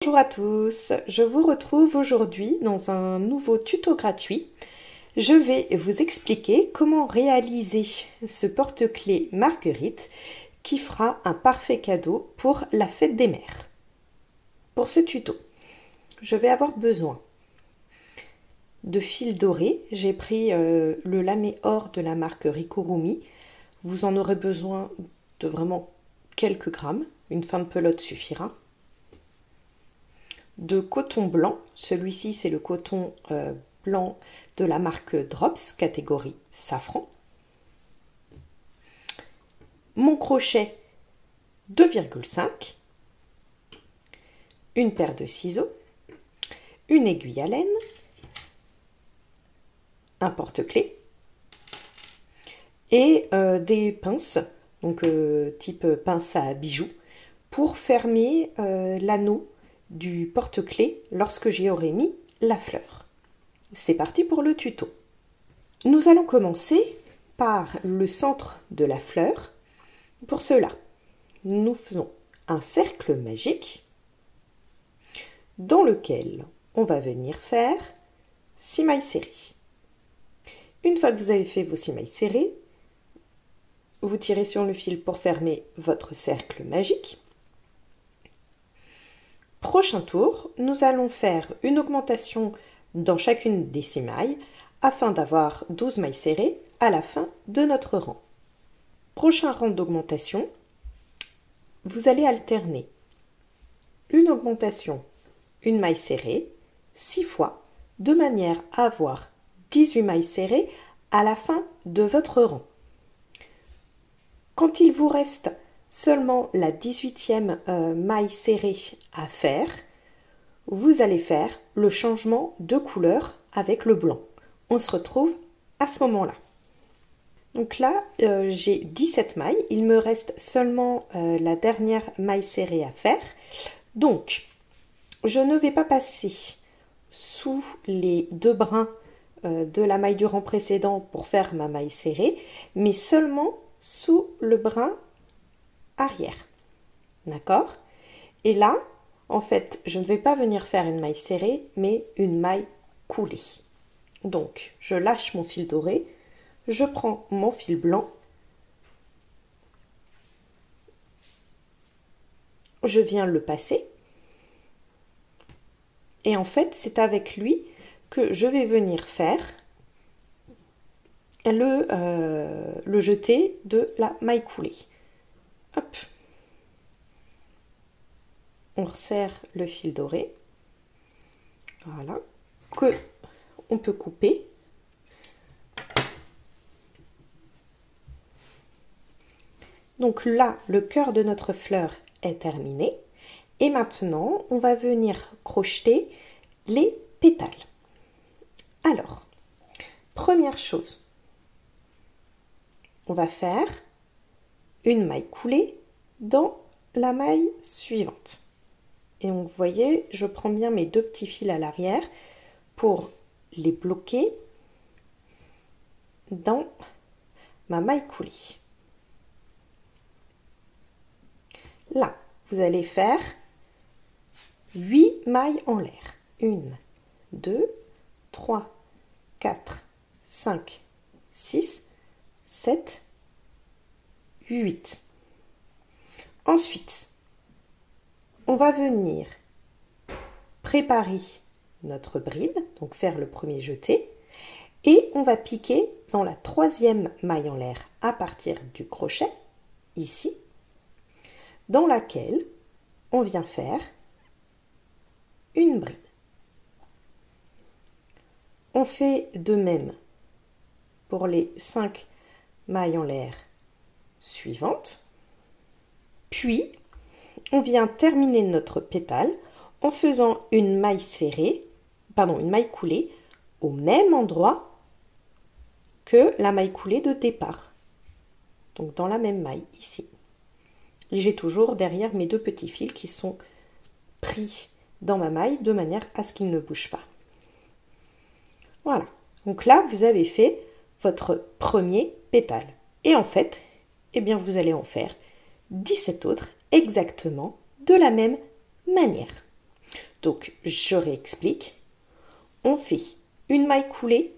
Bonjour à tous, je vous retrouve aujourd'hui dans un nouveau tuto gratuit. Je vais vous expliquer comment réaliser ce porte-clés Marguerite qui fera un parfait cadeau pour la fête des mères. Pour ce tuto, je vais avoir besoin de fil doré. J'ai pris le lamé or de la marque Ricorumi. Vous en aurez besoin de vraiment quelques grammes, une fin de pelote suffira. De coton blanc, celui-ci c'est le coton blanc de la marque Drops, catégorie safran. Mon crochet 2,5, une paire de ciseaux, une aiguille à laine, un porte-clés et des pinces, donc type pince à bijoux, pour fermer l'anneau du porte-clés lorsque j'y aurai mis la fleur. C'est parti pour le tuto. Nous allons commencer par le centre de la fleur. Pour cela, nous faisons un cercle magique dans lequel on va venir faire 6 mailles serrées. Une fois que vous avez fait vos 6 mailles serrées, vous tirez sur le fil pour fermer votre cercle magique. Prochain tour, nous allons faire une augmentation dans chacune des 6 mailles afin d'avoir 12 mailles serrées à la fin de notre rang. Prochain rang d'augmentation, vous allez alterner une augmentation, une maille serrée, 6 fois, de manière à avoir 18 mailles serrées à la fin de votre rang. Quand il vous reste seulement la 18e maille serrée à faire, vous allez faire le changement de couleur avec le blanc. On se retrouve à ce moment-là. Donc là, j'ai 17 mailles. Il me reste seulement la dernière maille serrée à faire. Donc, je ne vais pas passer sous les 2 brins de la maille du rang précédent pour faire ma maille serrée, mais seulement sous le brin arrière. D'accord? Et là, en fait, je ne vais pas venir faire une maille serrée, mais une maille coulée. Donc, je lâche mon fil doré, je prends mon fil blanc, je viens le passer, et en fait, c'est avec lui que je vais venir faire le jeté de la maille coulée. Hop. On resserre le fil doré. Voilà. Que on peut couper. Donc là, le cœur de notre fleur est terminé. Et maintenant, on va venir crocheter les pétales. Alors, première chose, on va faire une maille coulée dans la maille suivante. Et donc, vous voyez, je prends bien mes 2 petits fils à l'arrière pour les bloquer dans ma maille coulée. Là, vous allez faire 8 mailles en l'air. 1, 2, 3, 4, 5, 6, 7, 8. Ensuite, on va venir préparer notre bride, donc faire le premier jeté, et on va piquer dans la 3e maille en l'air à partir du crochet, ici, dans laquelle on vient faire une bride. On fait de même pour les 5 mailles en l'air suivantes, puis on vient terminer notre pétale en faisant une maille serrée, une maille coulée au même endroit que la maille coulée de départ. Donc dans la même maille ici. Et j'ai toujours derrière mes 2 petits fils qui sont pris dans ma maille de manière à ce qu'ils ne bougent pas. Voilà. Donc là, vous avez fait votre premier pétale. Et en fait, eh bien, vous allez en faire 17 autres exactement de la même manière. Donc, je réexplique. On fait une maille coulée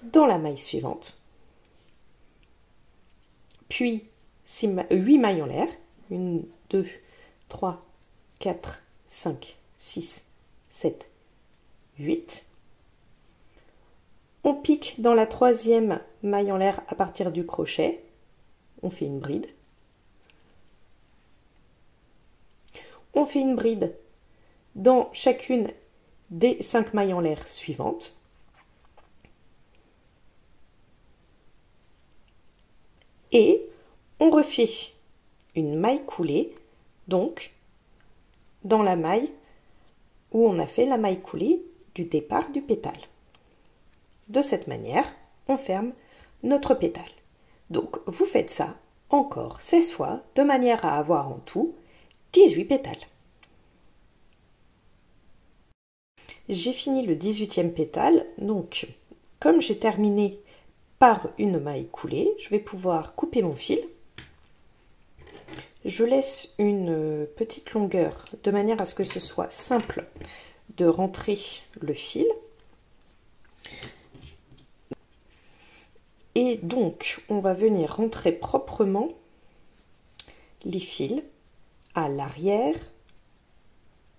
dans la maille suivante, puis 8 mailles en l'air, 1, 2, 3, 4, 5, 6, 7, 8. On pique dans la troisième maille en l'air à partir du crochet, on fait une bride. On fait une bride dans chacune des 5 mailles en l'air suivantes. Et on refait une maille coulée, donc dans la maille où on a fait la maille coulée du départ du pétale. De cette manière, on ferme notre pétale. Donc vous faites ça encore 16 fois de manière à avoir en tout 18 pétales. J'ai fini le 18e pétale, donc comme j'ai terminé par une maille coulée, je vais pouvoir couper mon fil. Je laisse une petite longueur de manière à ce que ce soit simple de rentrer le fil. Et donc, on va venir rentrer proprement les fils à l'arrière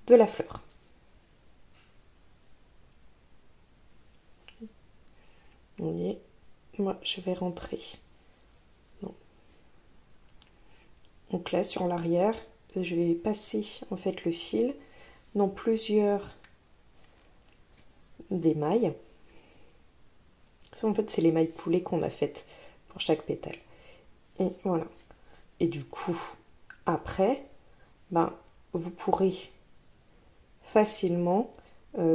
de la fleur. Vous voyez, moi je vais rentrer. Non. Donc là, sur l'arrière, je vais passer en fait le fil dans plusieurs des mailles. Ça, en fait, c'est les mailles coulées qu'on a faites pour chaque pétale. Et voilà. Et du coup, après, ben, vous pourrez facilement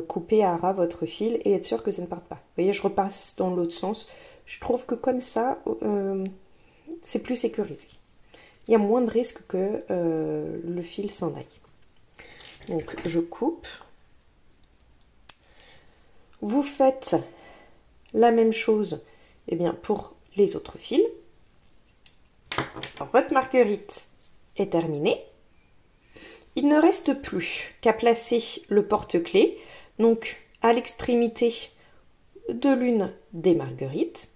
couper à ras votre fil et être sûr que ça ne parte pas. Vous voyez, je repasse dans l'autre sens. Je trouve que comme ça, c'est plus sécurisé. Il y a moins de risques que le fil s'en aille. Donc, je coupe. Vous faites la même chose pour les autres fils. Alors, votre marguerite est terminée. Il ne reste plus qu'à placer le porte-clés, donc à l'extrémité de l'une des marguerites.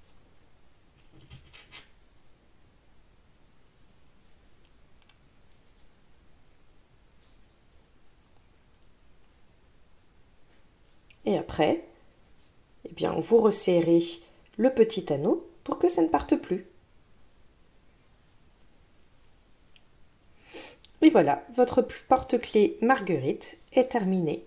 Et après, vous resserrez le petit anneau pour que ça ne parte plus. Et voilà, votre porte-clés marguerite est terminée.